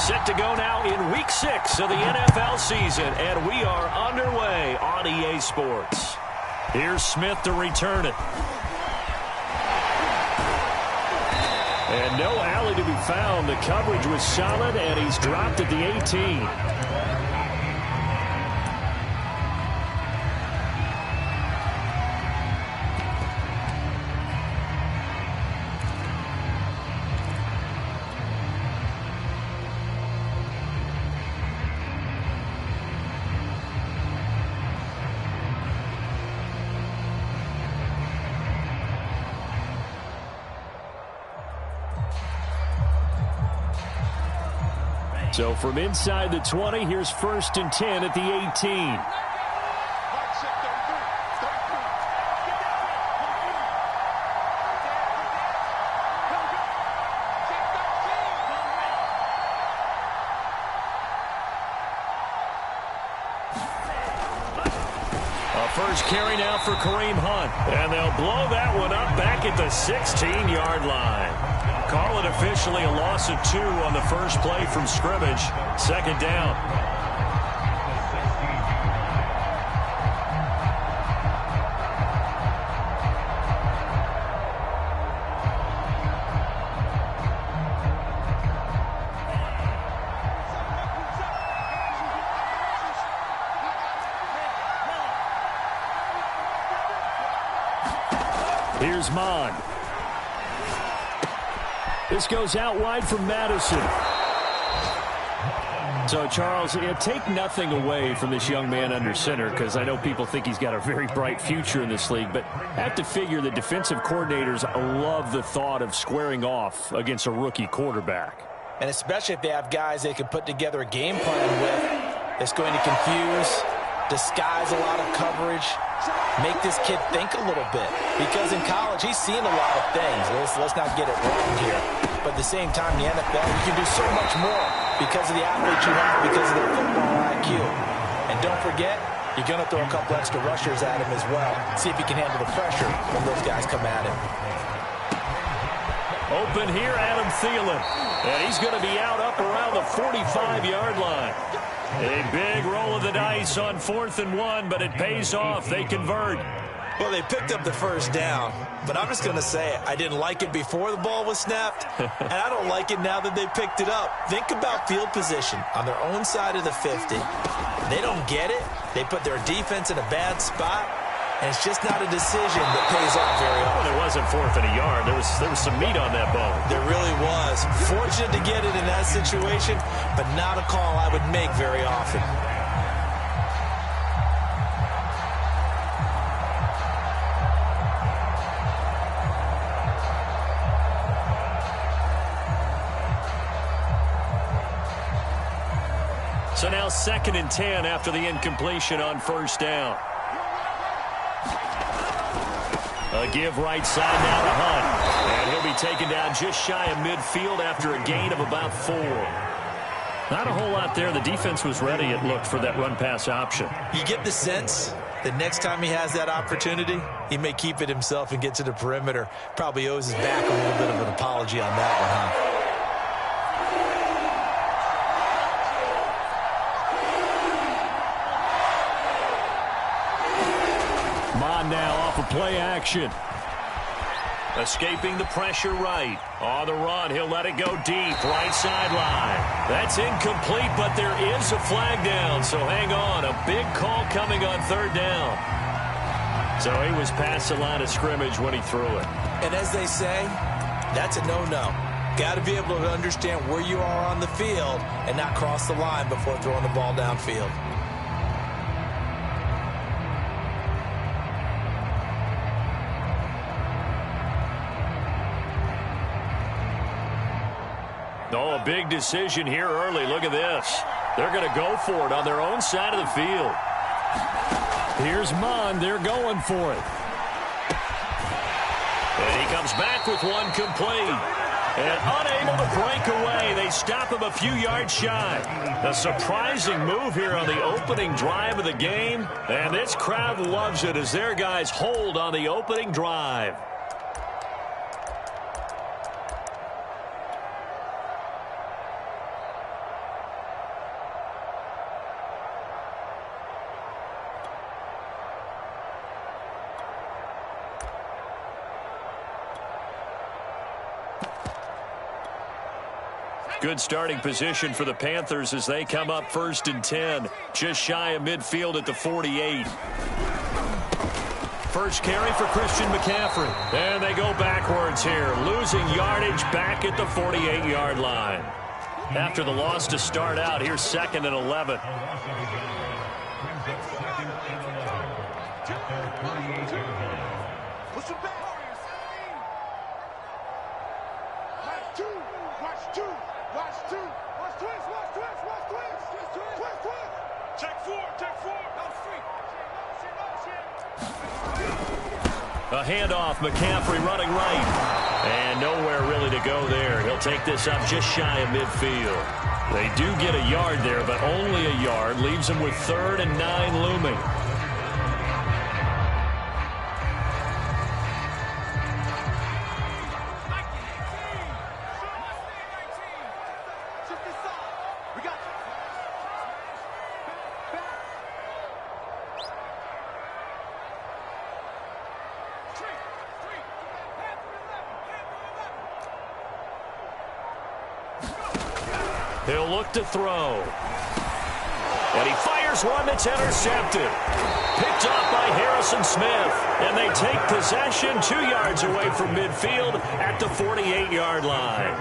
Set to go now in Week 6 of the NFL season, and we are underway on EA Sports. Here's Smith to return it. And no alley to be found. The coverage was solid, and he's dropped at the 18. So from inside the 20, here's 1st and 10 at the 18. First carry now for Kareem Hunt. And they'll blow that one up back at the 16-yard line. Call it officially a loss of 2 on the first play from scrimmage. 2nd down. Here's Mon. This goes out wide from Madison. So, Charles, take nothing away from this young man under center, because I know people think he's got a very bright future in this league, but I have to figure the defensive coordinators love the thought of squaring off against a rookie quarterback. And especially if they have guys they can put together a game plan with that's going to confuse, disguise a lot of coverage, make this kid think a little bit. Because in college, he's seen a lot of things. Let's not get it wrong here. But at the same time, in the NFL, you can do so much more because of the athletes you have, because of their football IQ. And don't forget, you're going to throw a couple extra rushers at him as well. See if he can handle the pressure when those guys come at him. Open here, Adam Thielen. And he's going to be out up around the 45-yard line. A big roll of the dice on 4th and 1, but it pays off. They convert. Well, they picked up the first down, but I'm just going to say it. I didn't like it before the ball was snapped, and I don't like it now that they picked it up. Think about field position on their own side of the 50. They don't get it. They put their defense in a bad spot, and it's just not a decision that pays off very often. Well, it wasn't 4th and a yard. There was some meat on that bone. There really was. Fortunate to get it in that situation, but not a call I would make very often. So now 2nd and 10 after the incompletion on 1st down. A give right side now to Hunt. And he'll be taken down just shy of midfield after a gain of about 4. Not a whole lot there. The defense was ready, it looked, for that run-pass option. You get the sense that next time he has that opportunity, he may keep it himself and get to the perimeter. Probably owes his back a little bit of an apology on that one, huh? Now off of play action. Escaping the pressure right. On the run, he'll let it go deep. Right sideline. That's incomplete, but there is a flag down, so hang on. A big call coming on 3rd down. So he was past the line of scrimmage when he threw it. And as they say, that's a no-no. Got to be able to understand where you are on the field and not cross the line before throwing the ball downfield. Oh, a big decision here early. Look at this. They're going to go for it on their own side of the field. Here's Mon. They're going for it. And he comes back with one complete. And unable to break away. They stop him a few yards shy. A surprising move here on the opening drive of the game. And this crowd loves it as their guys hold on the opening drive. Good starting position for the Panthers as they come up 1st and 10. Just shy of midfield at the 48. First carry for Christian McCaffrey. And they go backwards here, losing yardage back at the 48-yard line. After the loss to start out, here's 2nd and 11. A handoff, McCaffrey running right. And nowhere really to go there. He'll take this up just shy of midfield. They do get a yard there, but only a yard. Leaves them with 3rd and 9 looming. He'll look to throw. And he fires one that's intercepted. Picked off by Harrison Smith. And they take possession 2 yards away from midfield at the 48-yard line.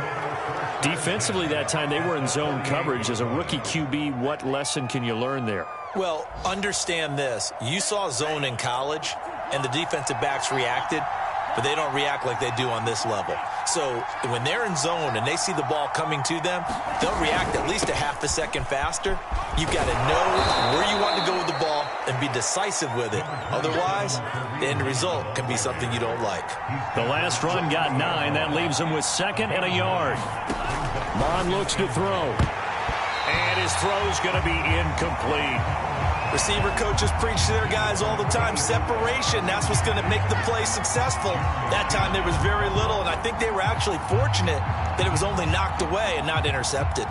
Defensively that time, they were in zone coverage. As a rookie QB, what lesson can you learn there? Well, understand this. You saw zone in college, and the defensive backs reacted, but they don't react like they do on this level. So when they're in zone and they see the ball coming to them, they'll react at least a half a second faster. You've got to know where you want to go with the ball and be decisive with it. Otherwise, the end result can be something you don't like. The last run got 9. That leaves him with 2nd and a yard. Mon looks to throw. And his throw's going to be incomplete. Receiver coaches preach to their guys all the time. Separation, that's what's going to make the play successful. That time there was very little, and I think they were actually fortunate that it was only knocked away and not intercepted.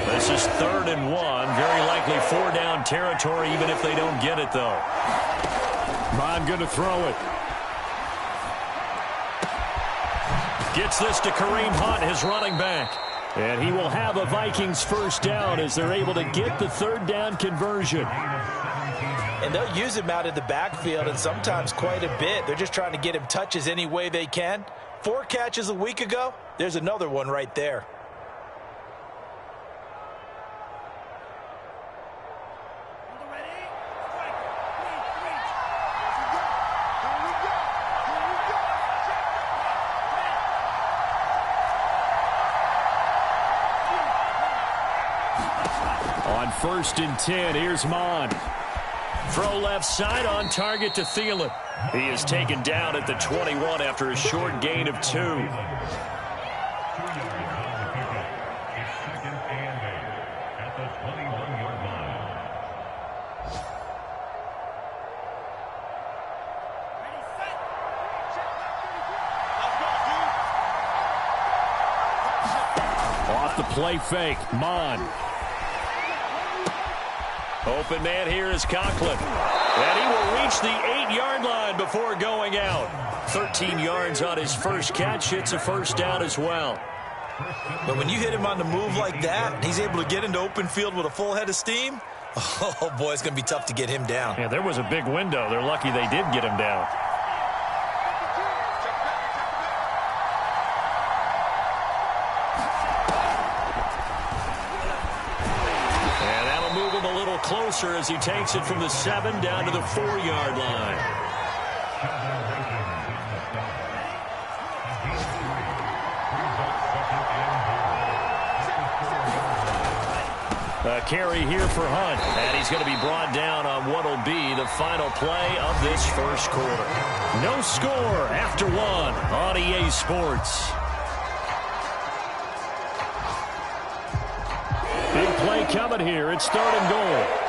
This is 3rd and 1. Very likely 4-down territory, even if they don't get it, though. Mon going to throw it. Gets this to Kareem Hunt, his running back. And he will have a Vikings 1st down as they're able to get the 3rd down conversion. And they'll use him out of the backfield, and sometimes quite a bit. They're just trying to get him touches any way they can. 4 catches a week ago. There's another one right there. On 1st and 10, here's Mon. Throw left side on target to Thielen. He is taken down at the 21 after a short gain of 2. Off the play fake, Mon. Open man here is Conklin. And he will reach the 8-yard line before going out. 13 yards on his first catch. It's a 1st down as well. But when you hit him on the move like that, and he's able to get into open field with a full head of steam, oh, boy, it's going to be tough to get him down. Yeah, there was a big window. They're lucky they did get him down. Closer as he takes it from the 7 down to the 4-yard line. A carry here for Hunt, and he's going to be brought down on what will be the final play of this 1st quarter. No score after 1 on EA Sports. Big play coming here. It's 3rd and goal.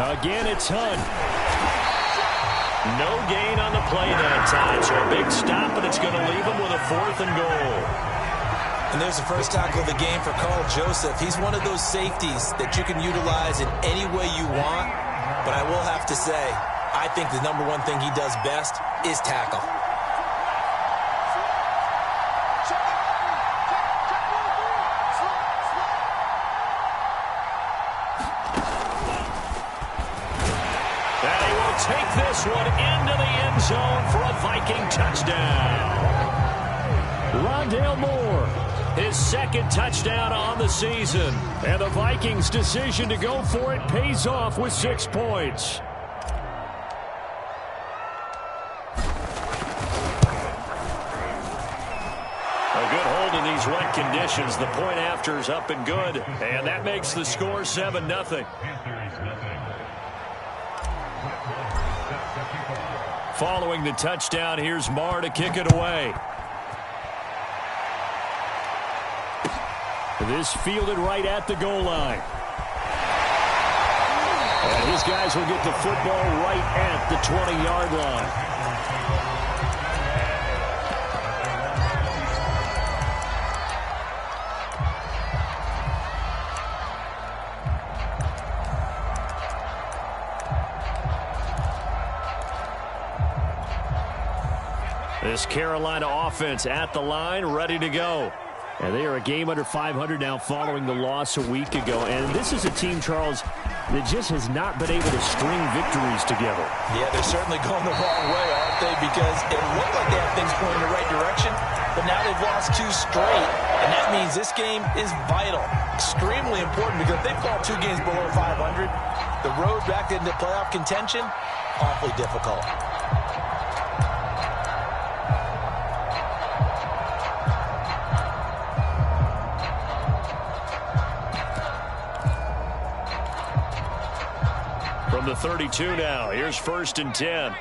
Again, it's Hunt. No gain on the play that time, so a big stop, and it's going to leave him with a 4th and goal. And there's the first tackle of the game for Carl Joseph. He's one of those safeties that you can utilize in any way you want. But I will have to say, I think the number one thing he does best is tackle. And he will take this one into the end zone for a Viking touchdown. Rondale Moore, his second touchdown on the season. And the Vikings' decision to go for it pays off with 6 points. A good hold in these wet conditions. The point after is up and good. And that makes the score 7-0. Following the touchdown, here's Marr to kick it away. This fielded right at the goal line. And his guys will get the football right at the 20-yard line. This Carolina offense at the line, ready to go. And they are a game under 500 now following the loss a week ago. And this is a team, Charles, that just has not been able to string victories together. Yeah, they're certainly going the wrong way, aren't they? Because it looked like they have things going in the right direction, but now they've lost 2 straight. And that means this game is vital, extremely important, because if they fall 2 games below 500, the road back into playoff contention, awfully difficult. From the 32 now, here's 1st and 10.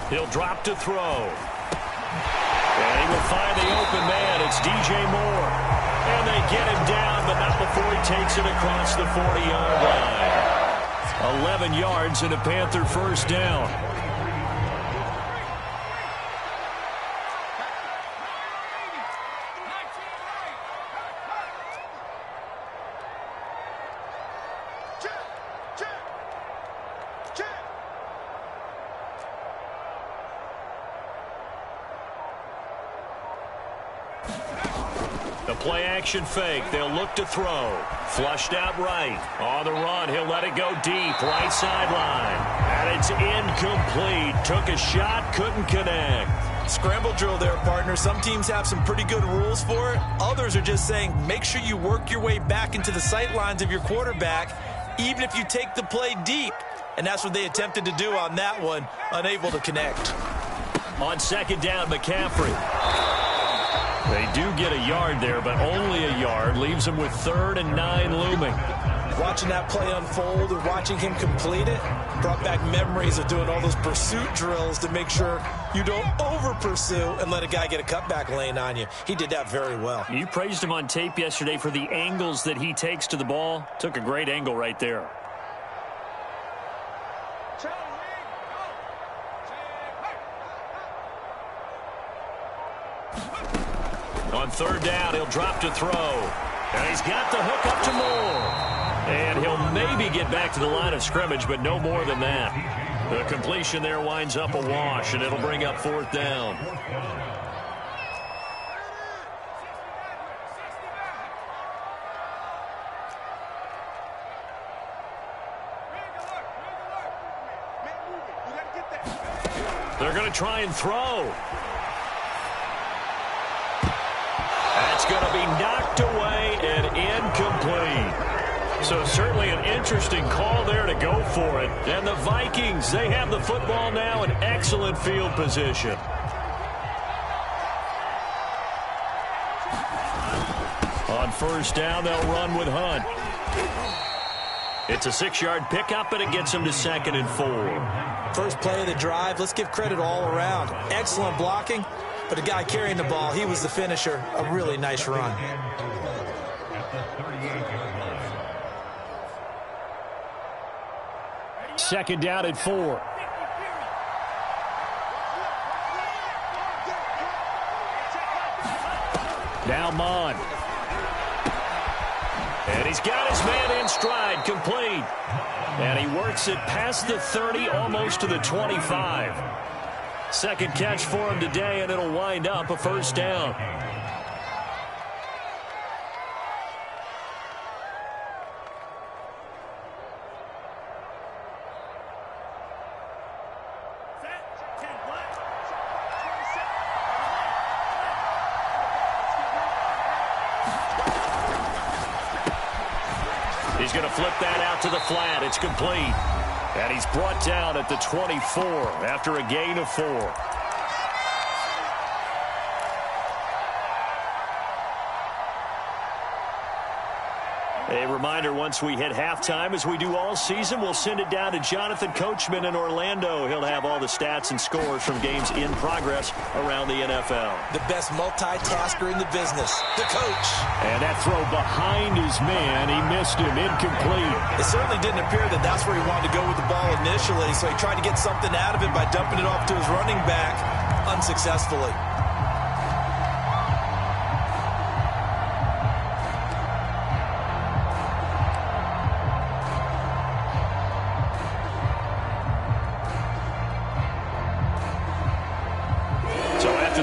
He'll drop to throw. And he will find the open man. It's DJ Moore. And they get him down, but not before he takes it across the 40-yard line. 11 yards and a Panther first down. Play-action fake. They'll look to throw. Flushed out right. On the run, he'll let it go deep. Right sideline. And it's incomplete. Took a shot, couldn't connect. Scramble drill there, partner. Some teams have some pretty good rules for it. Others are just saying, make sure you work your way back into the sight lines of your quarterback, even if you take the play deep. And that's what they attempted to do on that one. Unable to connect. On 2nd down, McCaffrey. They do get a yard there, but only a yard. Leaves them with 3rd and 9 looming. Watching that play unfold and watching him complete it brought back memories of doing all those pursuit drills to make sure you don't over-pursue and let a guy get a cutback lane on you. He did that very well. You praised him on tape yesterday for the angles that he takes to the ball. Took a great angle right there. On 3rd down, he'll drop to throw. And he's got the hook up to Moore. And he'll maybe get back to the line of scrimmage, but no more than that. The completion there winds up a wash, and it'll bring up 4th down. They're going to try and throw. That's going to be knocked away and incomplete. So certainly an interesting call there to go for it. And the Vikings, they have the football now in excellent field position. On 1st down, they'll run with Hunt. It's a 6-yard pickup, and it gets him to 2nd and 4. First play of the drive, let's give credit all around. Excellent blocking, but the guy carrying the ball, he was the finisher. A really nice run. Second down and 4. Now Mon. And he's got his man in stride, complete. And he works it past the 30, almost to the 25. Second catch for him today, and it'll wind up a first down. He's going to flip that out to the flat. It's complete. And he's brought down at the 24 after a gain of 4. A reminder, once we hit halftime, as we do all season, we'll send it down to Jonathan Coachman in Orlando. He'll have all the stats and scores from games in progress around the NFL. The best multitasker in the business, the coach. And that throw behind his man, he missed him, incomplete. It certainly didn't appear that that's where he wanted to go with the ball initially, so he tried to get something out of it by dumping it off to his running back unsuccessfully.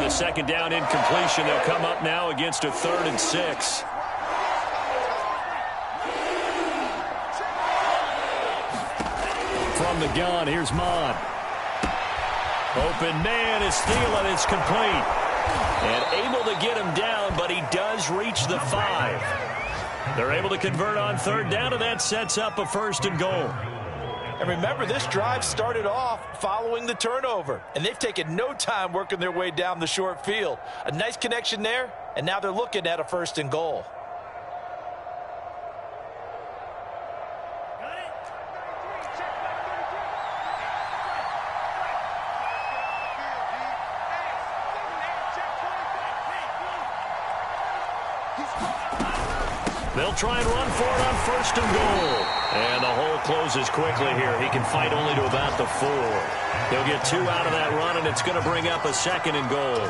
Second down incompletion. They'll come up now against a 3rd and 6. From the gun, here's Mon. Open man is Thielen. It's complete. And able to get him down, but he does reach the 5. They're able to convert on 3rd down, and that sets up a 1st and goal. And remember, this drive started off following the turnover, and they've taken no time working their way down the short field. A nice connection there, and now they're looking at a 1st and goal. They'll try and run for it on 1st and goal. And the hole closes quickly here. He can fight only to about the 4. He'll get 2 out of that run, and it's going to bring up a 2nd and goal.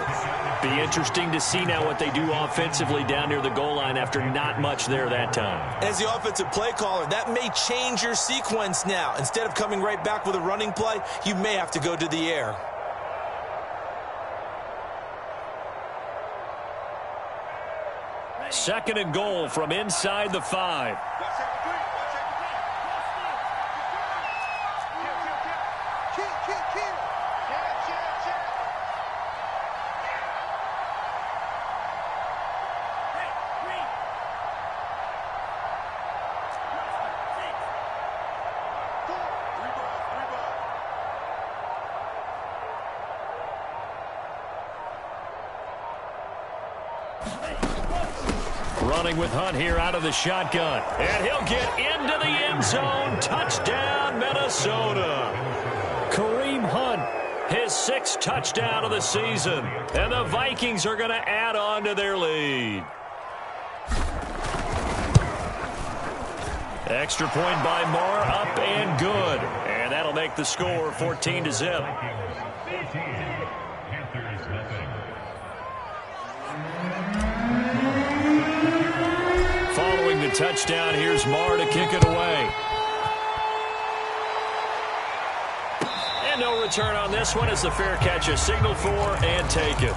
Be interesting to see now what they do offensively down near the goal line after not much there that time. As the offensive play caller, that may change your sequence now. Instead of coming right back with a running play, you may have to go to the air. Second and goal from inside the 5. Running with Hunt here out of the shotgun. And he'll get into the end zone. Touchdown, Minnesota. Kareem Hunt, his 6th touchdown of the season. And the Vikings are going to add on to their lead. Extra point by Moore, up and good. And that'll make the score 14-0. Following the touchdown, here's Marr to kick it away. And no return on this one as the fair catch is signaled for and taken.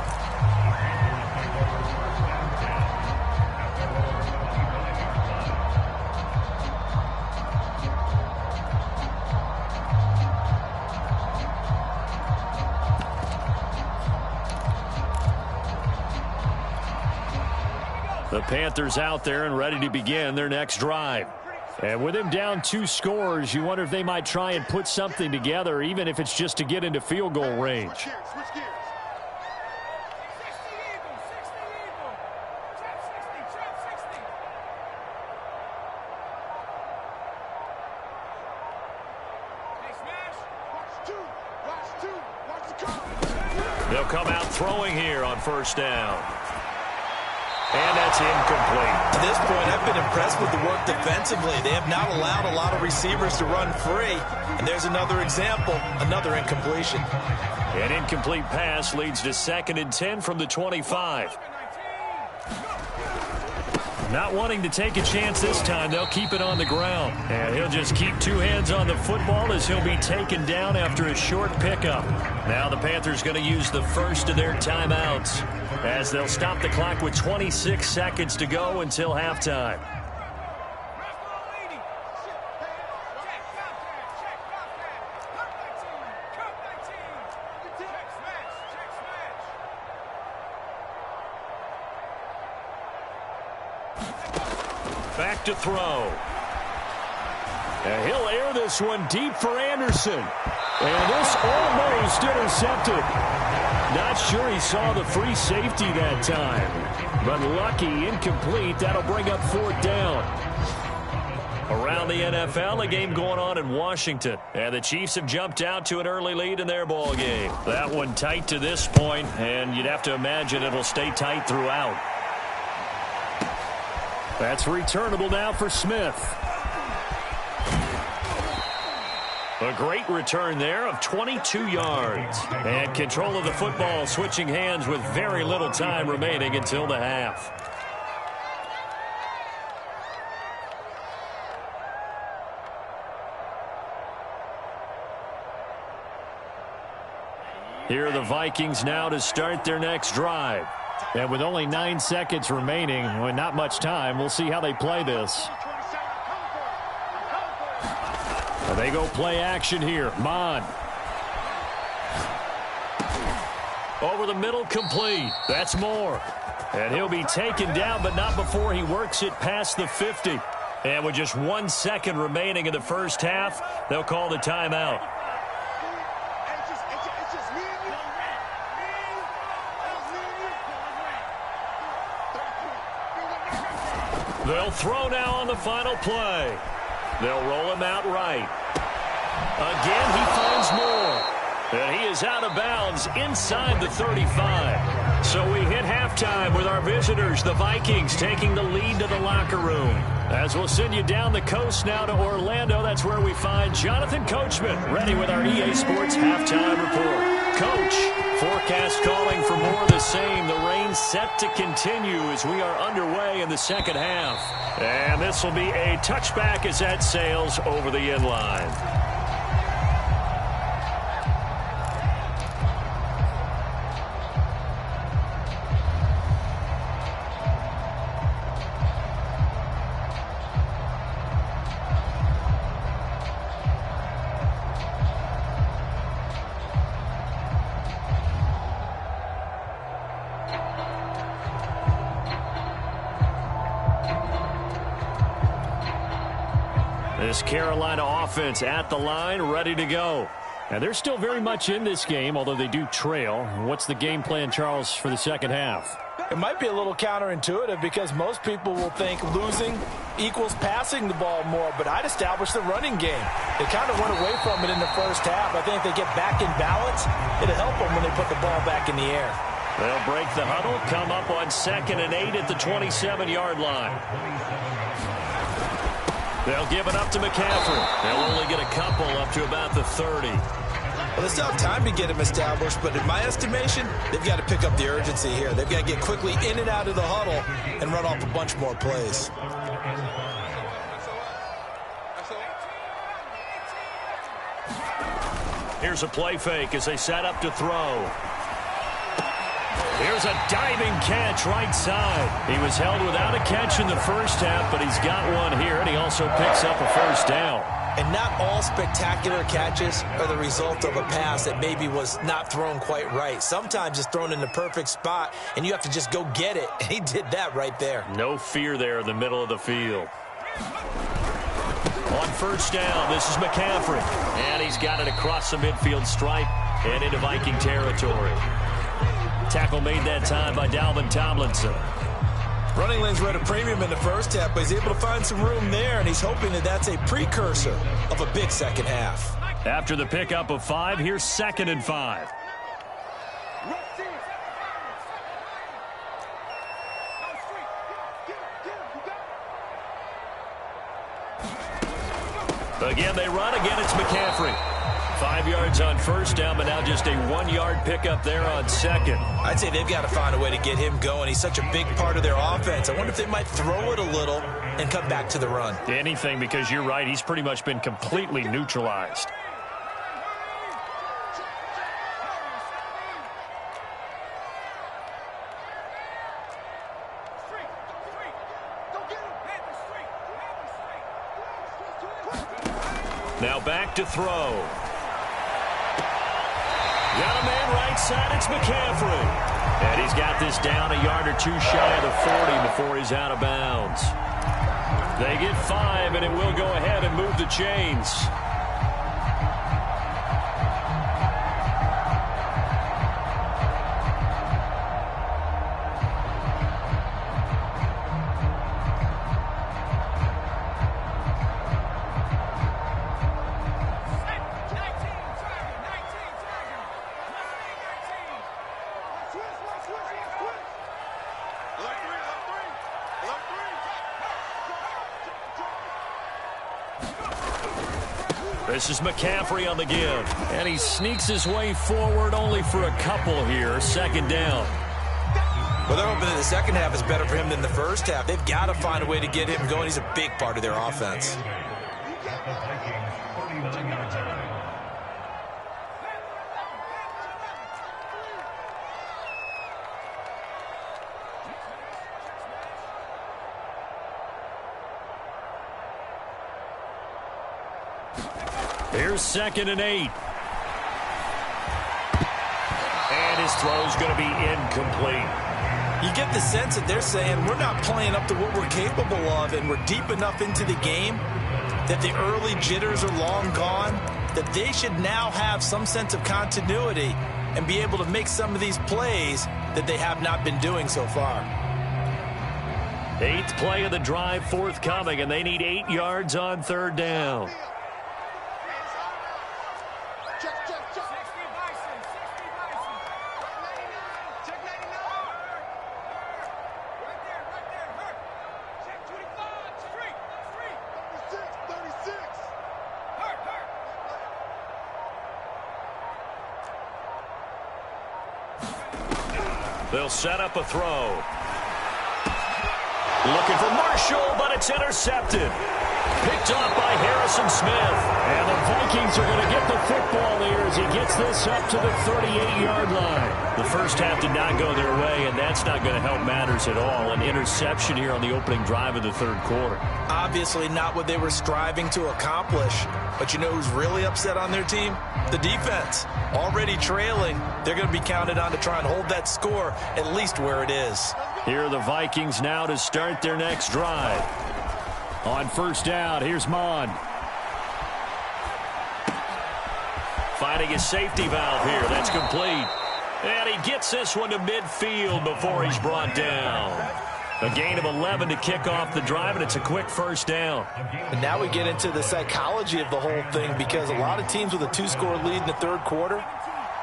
The Panthers out there and ready to begin their next drive. And with him down 2 scores, you wonder if they might try and put something together, even if it's just to get into field goal range. They'll come out throwing here on first down. And that's incomplete. To this point, I've been impressed with the work defensively. They have not allowed a lot of receivers to run free. And there's another example, another incompletion. An incomplete pass leads to 2nd and 10 from the 25. Not wanting to take a chance this time, they'll keep it on the ground. And he'll just keep 2 hands on the football as he'll be taken down after a short pickup. Now the Panthers going to use the first of their timeouts as they'll stop the clock with 26 seconds to go until halftime. Back to throw. And he'll air this one deep for Anderson. And this almost intercepted. Not sure he saw the free safety that time. But lucky, incomplete. That'll bring up 4th down. Around the NFL, a game going on in Washington. And the Chiefs have jumped out to an early lead in their ball game. That one tight to this point, and you'd have to imagine it'll stay tight throughout. That's returnable now for Smith. A great return there of 22 yards. And control of the football, switching hands with very little time remaining until the half. Here are the Vikings now to start their next drive. And with only 9 seconds remaining, and not much time, we'll see how they play this. And they go play action here. Mon. Over the middle, complete. That's Moore. And he'll be taken down, but not before he works it past the 50. And with just 1 second remaining in the first half, they'll call the timeout. They'll throw now on the final play. They'll roll him out right. Again, he finds Moore. And he is out of bounds inside the 35. So we hit halftime with our visitors, the Vikings, taking the lead to the locker room. As we'll send you down the coast now to Orlando, that's where we find Jonathan Coachman, ready with our EA Sports halftime report. Coach, forecast calling for more of the same. The rain set to continue as we are underway in the second half. And this will be a touchback as that sails over the end line. This Carolina offense at the line, ready to go. And they're still very much in this game, although they do trail. What's the game plan, Charles, for the second half? It might be a little counterintuitive because most people will think losing equals passing the ball more, but I'd establish the running game. They kind of went away from it in the first half. I think if they get back in balance, it'll help them when they put the ball back in the air. They'll break the huddle, come up on 2nd and 8 at the 27-yard line. They'll give it up to McCaffrey. They'll only get a couple up to about the 30. Well, they still have time to get him established, but in my estimation, they've got to pick up the urgency here. They've got to get quickly in and out of the huddle and run off a bunch more plays. Here's a play fake as they set up to throw. Here's a diving catch right side. He was held without a catch in the first half, but he's got one here, and he also picks up a first down. And not all spectacular catches are the result of a pass that maybe was not thrown quite right. Sometimes it's thrown in the perfect spot, and you have to just go get it. And he did that right there. No fear there in the middle of the field. On first down, this is McCaffrey. And he's got it across the midfield stripe and into Viking territory. Tackle made that time by Dalvin Tomlinson. Running lanes were at a premium in the first half, but he's able to find some room there, and he's hoping that that's a precursor of a big second half. After the pickup of 5, here's 2nd and 5. Again, they run. Again, it's McCaffrey. 5 yards on first down, but now just a 1-yard pickup there on second. I'd say they've got to find a way to get him going. He's such a big part of their offense. I wonder if they might throw it a little and cut back to the run. Anything, because you're right. He's pretty much been completely neutralized. Now back to throw. Got a man right side, it's McCaffrey. And he's got this down a yard or two shy of the 40 before he's out of bounds. They get 5, and it will go ahead and move the chains. This is McCaffrey on the give. And he sneaks his way forward only for a couple here. Second down. Well, they're hoping that the second half is better for him than the first half. They've got to find a way to get him going. He's a big part of their offense. Here's 2nd and 8. And his throw's going to be incomplete. You get the sense that they're saying we're not playing up to what we're capable of, and we're deep enough into the game that the early jitters are long gone, that they should now have some sense of continuity and be able to make some of these plays that they have not been doing so far. 8th play of the drive forthcoming, and they need 8 yards on 3rd down. They'll set up a throw. Looking for Marshall, but it's intercepted. Picked off by Harrison Smith. And the Vikings are going to get the football there as he gets this up to the 38-yard line. The first half did not go their way, and that's not going to help matters at all. An interception here on the opening drive of the 3rd quarter. Obviously not what they were striving to accomplish. But you know who's really upset on their team? The defense. Already trailing. They're going to be counted on to try and hold that score at least where it is. Here are the Vikings now to start their next drive. On 1st down, here's Mon. Finding a safety valve here. That's complete. And he gets this one to midfield before he's brought down. A gain of 11 to kick off the drive, and it's a quick 1st down. And now we get into the psychology of the whole thing, because a lot of teams with a 2-score lead in the 3rd quarter,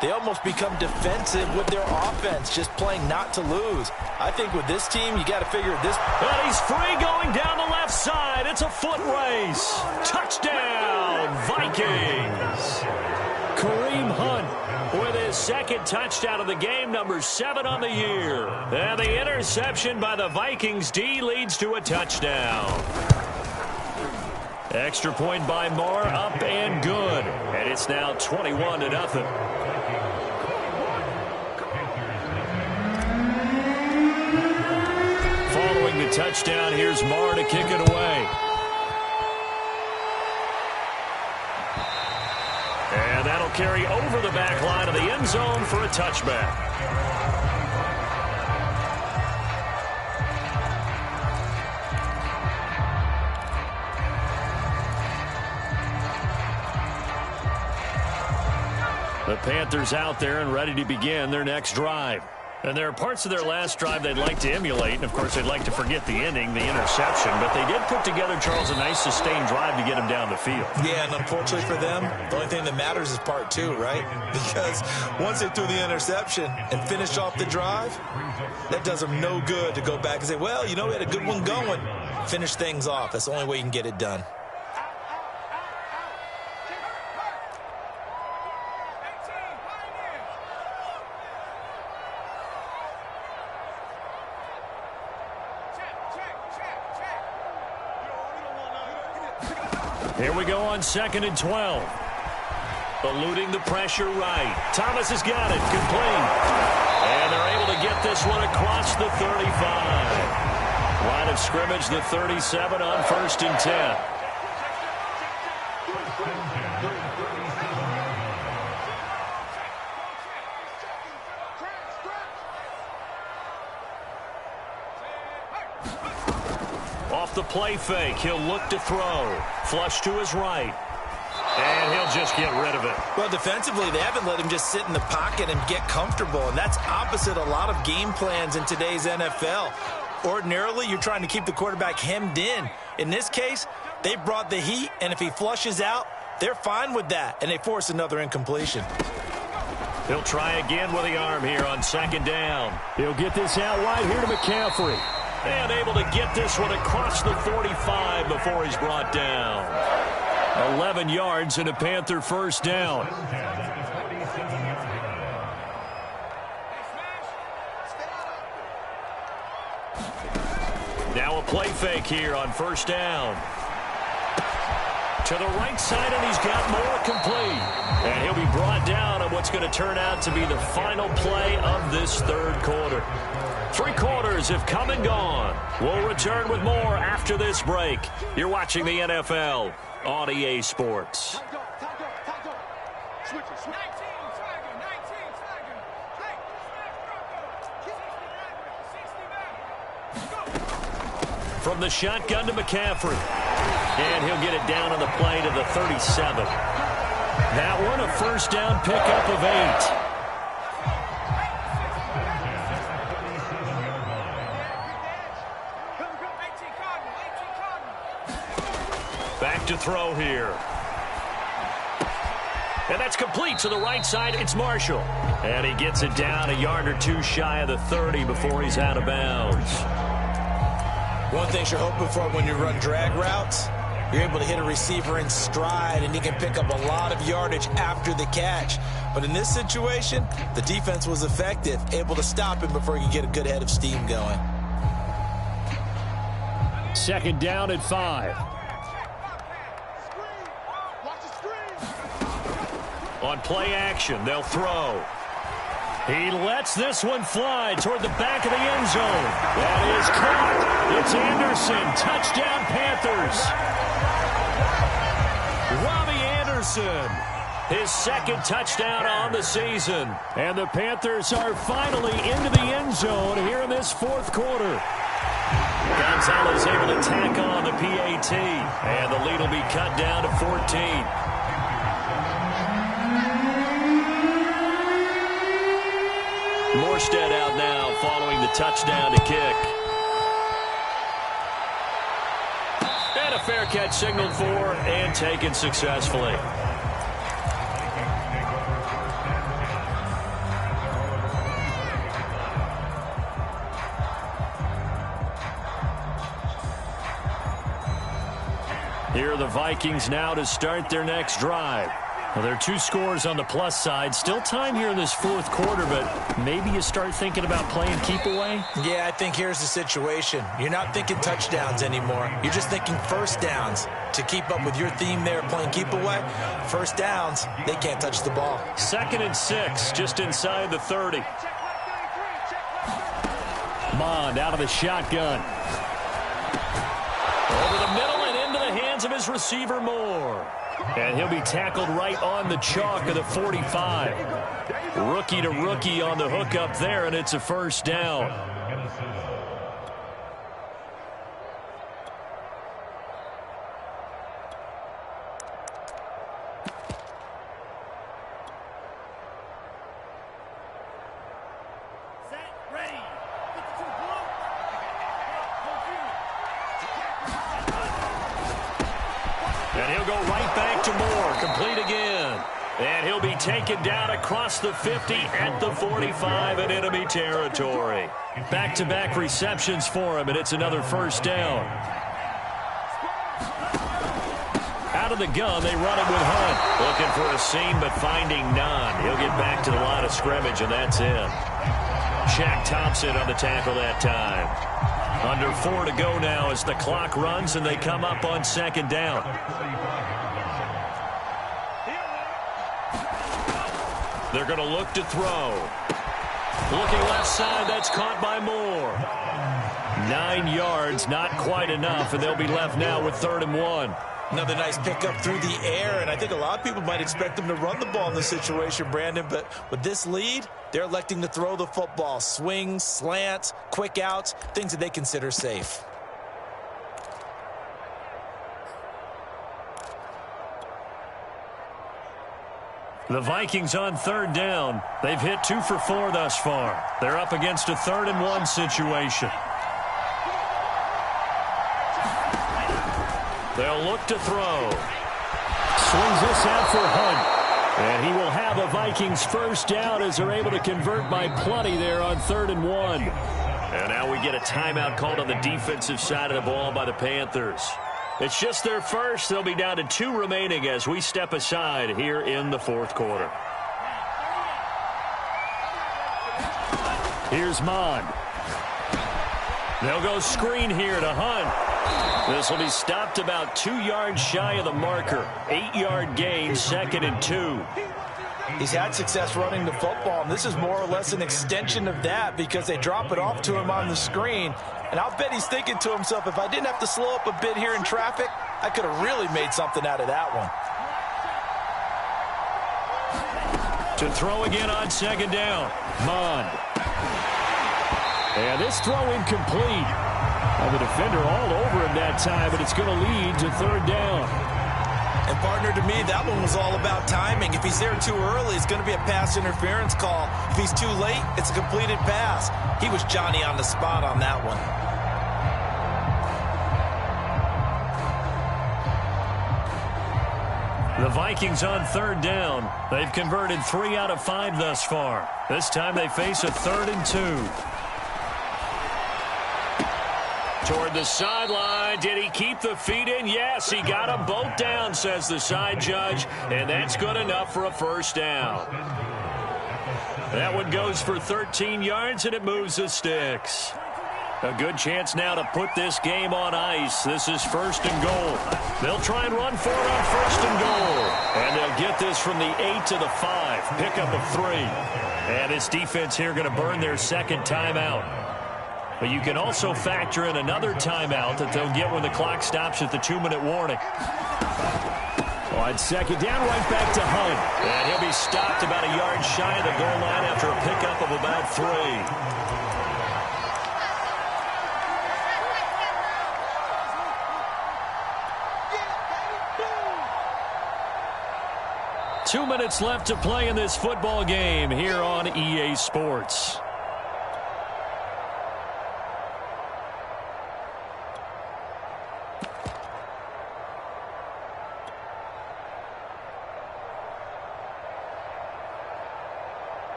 they almost become defensive with their offense, just playing not to lose. I think with this team, you got to figure this. And he's free going down the left side. It's a foot race. Touchdown, Vikings. Kareem Hunt with his 2nd touchdown of the game, number 7 on the year. And the interception by the Vikings D leads to a touchdown. Extra point by Moore, up and good. And it's now 21-0. Following the touchdown, here's Moore to kick it away. And that'll carry over the back line of the end zone for a touchback. The Panthers out there and ready to begin their next drive. And there are parts of their last drive they'd like to emulate. And, of course, they'd like to forget the ending, the interception. But they did put together, Charles, a nice sustained drive to get him down the field. Yeah, and unfortunately for them, the only thing that matters is part 2, right? Because once they threw the interception and finished off the drive, that does them no good to go back and say, well, you know, we had a good one going. Finish things off. That's the only way you can get it done. Here we go on 2nd and 12. Eluding the pressure right. Thomas has got it. Complete. And they're able to get this one across the 35. Line of scrimmage, the 37 on 1st and 10. Off the play fake, he'll look to throw. Flush to his right. And he'll just get rid of it. Well, defensively, they haven't let him just sit in the pocket and get comfortable, and that's opposite a lot of game plans in today's NFL. Ordinarily, you're trying to keep the quarterback hemmed in. In this case, they brought the heat, and if he flushes out, they're fine with that, and they force another incompletion. He'll try again with the arm here on 2nd down. He'll get this out wide here to McCaffrey. And able to get this one across the 45 before he's brought down. 11 yards and a Panther 1st down. Now a play fake here on 1st down. To the right side, and he's got more complete. And he'll be brought down on what's going to turn out to be the final play of this 3rd quarter. 3 quarters have come and gone. We'll return with more after this break. You're watching the NFL on EA Sports. From the shotgun to McCaffrey. And he'll get it down on the play to the 37. That one a 1st down pickup of 8. Back to throw here. And that's complete to the right side. It's Marshall. And he gets it down a yard or 2 shy of the 30 before he's out of bounds. One thing you're hoping for when you run drag routes, you're able to hit a receiver in stride, and he can pick up a lot of yardage after the catch. But in this situation, the defense was effective, able to stop him before he could get a good head of steam going. 2nd down at 5. On play action, they'll throw. He lets this one fly toward the back of the end zone. That is caught. It's Anderson. Touchdown, Panthers. Robbie Anderson. His 2nd touchdown on the season. And the Panthers are finally into the end zone here in this 4th quarter. Gonzalez able to tack on the PAT. And the lead will be cut down to 14. Morstead out now following the touchdown to kick. And a fair catch signaled for and taken successfully. Here are the Vikings now to start their next drive. Well, there are 2 scores on the plus side. Still time here in this 4th quarter, but maybe you start thinking about playing keep away? Yeah, I think here's the situation. You're not thinking touchdowns anymore. You're just thinking 1st downs. To keep up with your theme there, playing keep away, 1st downs, they can't touch the ball. 2nd and 6, just inside the 30. Mond out of the shotgun. Over the middle and into the hands of his receiver, Moore. And he'll be tackled right on the chalk of the 45. Rookie to rookie on the hook up there, and it's a 1st down. And he'll go right back to Moore, complete again. And he'll be taken down across the 50 at the 45 in enemy territory. Back-to-back receptions for him, and it's another 1st down. Out of the gun, they run it with Hunt. Looking for a seam, but finding none. He'll get back to the line of scrimmage, and that's him. Shaq Thompson on the tackle that time. Under 4 to go now as the clock runs, and they come up on 2nd down. They're going to look to throw. Looking left side, that's caught by Moore. 9 yards, not quite enough, and they'll be left now with 3rd and 1. Another nice pickup through the air, and I think a lot of people might expect them to run the ball in this situation, Brandon, but with this lead, they're electing to throw the football. Swings, slants, quick outs, things that they consider safe. The Vikings on 3rd down. They've hit 2 for 4 thus far. They're up against a 3rd and 1 situation. They'll look to throw. Swings this out for Hunt. And he will have a Vikings first down as they're able to convert by plenty there on 3rd and 1. And now we get a timeout called on the defensive side of the ball by the Panthers. It's just their first. They'll be down to 2 remaining as we step aside here in the 4th quarter. Here's Mond. They'll go screen here to Hunt. This will be stopped about 2 yards shy of the marker. 8-yard gain, 2nd and 2. He's had success running the football, and this is more or less an extension of that because they drop it off to him on the screen. And I'll bet he's thinking to himself, if I didn't have to slow up a bit here in traffic, I could have really made something out of that one. To throw again on 2nd down. Mond. And this throw incomplete. The defender all over him that time, but it's going to lead to 3rd down. And, partner, to me, that one was all about timing. If he's there too early, it's going to be a pass interference call. If he's too late, it's a completed pass. He was Johnny on the spot on that one. The Vikings on 3rd down. They've converted 3 out of 5 thus far. This time they face a 3rd and 2. Toward the sideline. Did he keep the feet in? Yes, he got them both down, says the side judge, and that's good enough for a first down. That one goes for 13 yards, and it moves the sticks. A good chance now to put this game on ice. This is 1st and goal. They'll try and run for it on 1st and goal. And they'll get this from the 8 to the 5. Pickup of 3. And this defense here going to burn their 2nd timeout. But you can also factor in another timeout that they'll get when the clock stops at the 2-minute warning. On 2nd down, right back to Hunt. And he'll be stopped about a yard shy of the goal line after a pickup of about 3. 2 minutes left to play in this football game here on EA Sports.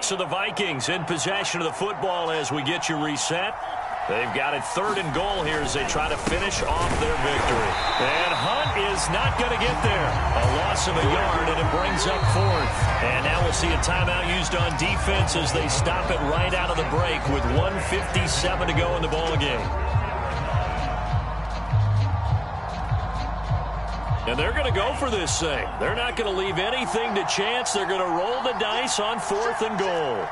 So the Vikings in possession of the football as we get you reset. They've got it 3rd and goal here as they try to finish off their victory. And Hunt is not going to get there. A loss of a yard, and it brings up 4th. And now we'll see a timeout used on defense as they stop it right out of the break with 1:57 to go in the ballgame. And they're going to go for this thing. They're not going to leave anything to chance. They're going to roll the dice on 4th and goal.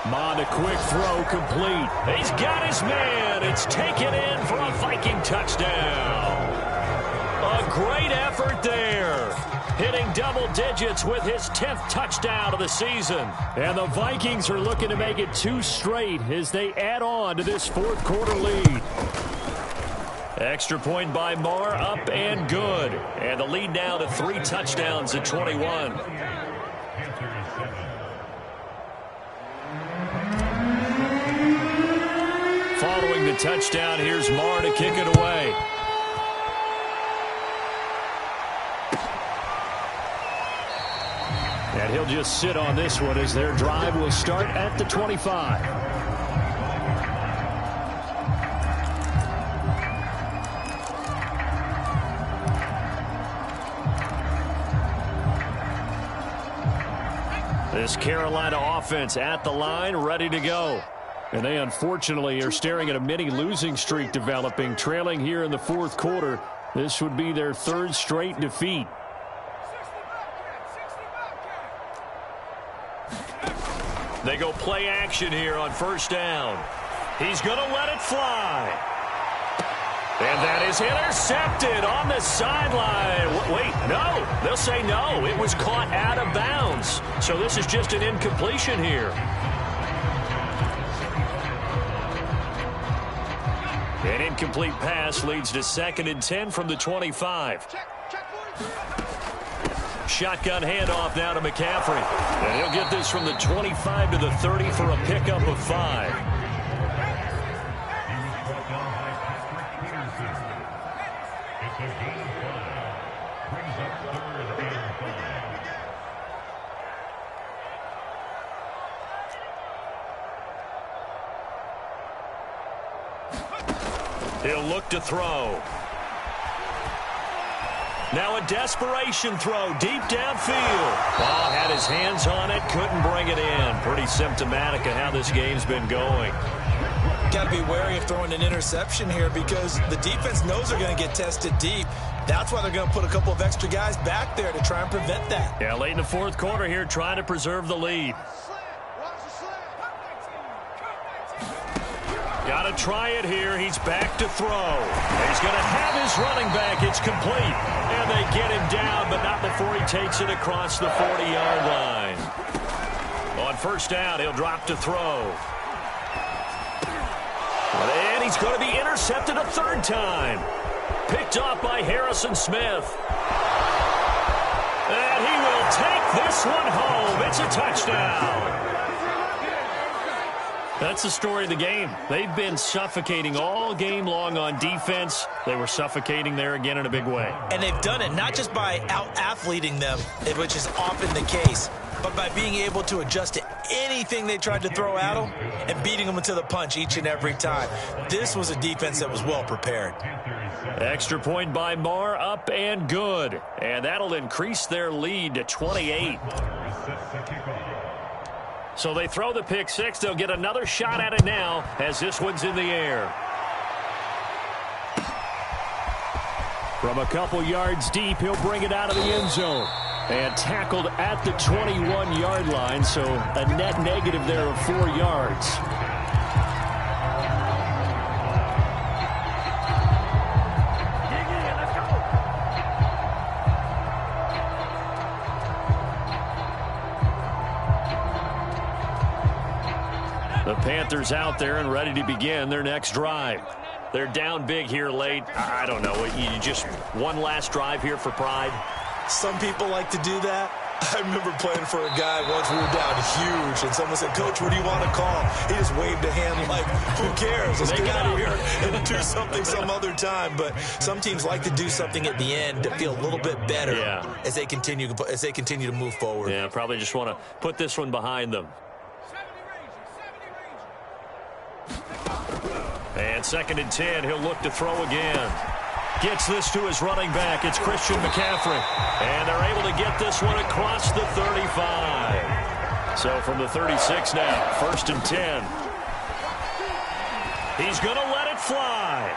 Mond, a quick throw, complete. He's got his man. It's taken in for a Viking touchdown. A great effort there. Hitting double digits with his 10th touchdown of the season. And the Vikings are looking to make it 2 straight as they add on to this 4th quarter lead. Extra point by Marr, up and good. And the lead now to 3 touchdowns at 21. Following the touchdown, here's Marr to kick it away. And he'll just sit on this one as their drive will start at the 25. This Carolina offense at the line, ready to go. And they unfortunately are staring at a mini losing streak developing, trailing here in the fourth quarter. This would be their third straight defeat. They go play action here on first down. He's going to let it fly. And that is intercepted on the sideline. Wait, no. They'll say no. It was caught out of bounds. So this is just an incompletion here. An incomplete pass leads to 2nd and 10 from the 25. Shotgun handoff now to McCaffrey. And he'll get this from the 25 to the 30 for a pickup of 5. He'll look to throw. Now a desperation throw deep downfield. Ball had his hands on it, couldn't bring it in. Pretty symptomatic of how this game's been going. Got to be wary of throwing an interception here because the defense knows they're going to get tested deep. That's why they're going to put a couple of extra guys back there to try and prevent that. Yeah, late in the fourth quarter here, trying to preserve the lead. Got to try it here. He's back to throw. He's going to have his running back. It's complete. And they get him down, but not before he takes it across the 40-yard line. On first down, he'll drop to throw. And he's going to be intercepted a third time. Picked off by Harrison Smith. And he will take this one home. It's a touchdown. That's the story of the game. They've been suffocating all game long on defense. They were suffocating there again in a big way. And they've done it not just by out-athleting them, which is often the case, but by being able to adjust to anything they tried to throw at them and beating them to the punch each and every time. This was a defense that was well prepared. Extra point by Marr, up and good. And that'll increase their lead to 28. So they throw the pick six. They'll get another shot at it now as this one's in the air. From a couple yards deep, he'll bring it out of the end zone. And tackled at the 21-yard line, so a net negative there of 4 yards. The Panthers out there and ready to begin their next drive. They're down big here late. I don't know. You just one last drive here for pride. Some people like to do that. I remember playing for a guy once. We were down huge, and someone said, "Coach, what do you want to call?" He just waved a hand like, "Who cares? Let's get out of here and do something some other time." But some teams like to do something at the end to feel a little bit better as they continue to move forward. Yeah, probably just want to put this one behind them. And 2nd and 10, he'll look to throw again. Gets this to his running back. It's Christian McCaffrey. And they're able to get this one across the 35. So from the 36 now, 1st and 10. He's going to let it fly.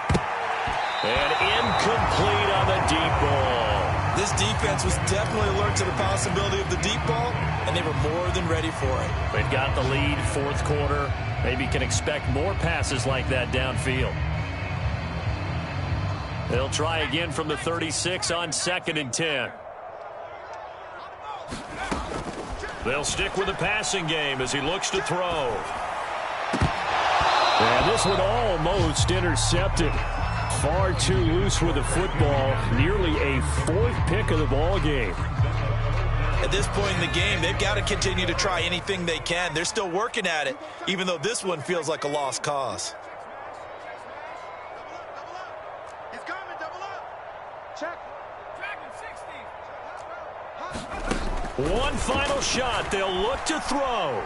And incomplete on the deep ball. This defense was definitely alert to the possibility of the deep ball, and they were more than ready for it. They've got the lead, fourth quarter. Maybe can expect more passes like that downfield. They'll try again from the 36 on 2nd and 10. They'll stick with the passing game as he looks to throw. And this one almost intercepted. Far too loose with the football. Nearly a 4th pick of the ball game. At this point in the game, they've got to continue to try anything they can. They're still working at it, even though this one feels like a lost cause. He's coming, double up. Check. Dragon 60. One final shot. They'll look to throw.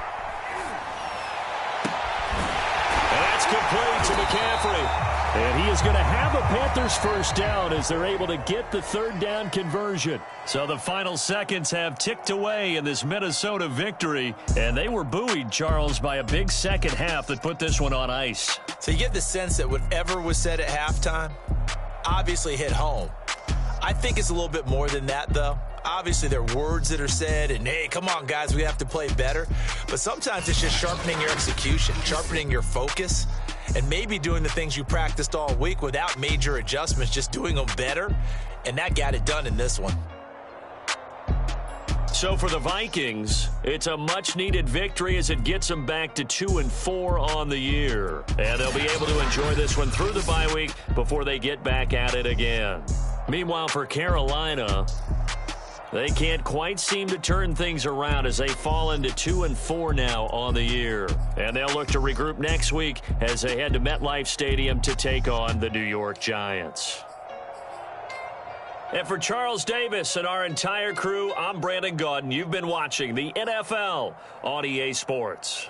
And that's complete to McCaffrey. And he is going to have a Panthers first down as they're able to get the third down conversion. So the final seconds have ticked away in this Minnesota victory. And they were buoyed, Charles, by a big second half that put this one on ice. So you get the sense that whatever was said at halftime obviously hit home. I think it's a little bit more than that, though. Obviously, there are words that are said, and, hey, come on, guys, we have to play better. But sometimes it's just sharpening your execution, sharpening your focus, and maybe doing the things you practiced all week without major adjustments, just doing them better. And that got it done in this one. So for the Vikings, it's a much-needed victory as it gets them back to 2-4 on the year. And they'll be able to enjoy this one through the bye week before they get back at it again. Meanwhile, for Carolina, they can't quite seem to turn things around as they fall into 2-4 now on the year. And they'll look to regroup next week as they head to MetLife Stadium to take on the New York Giants. And for Charles Davis and our entire crew, I'm Brandon Gaudin. You've been watching the NFL on EA Sports.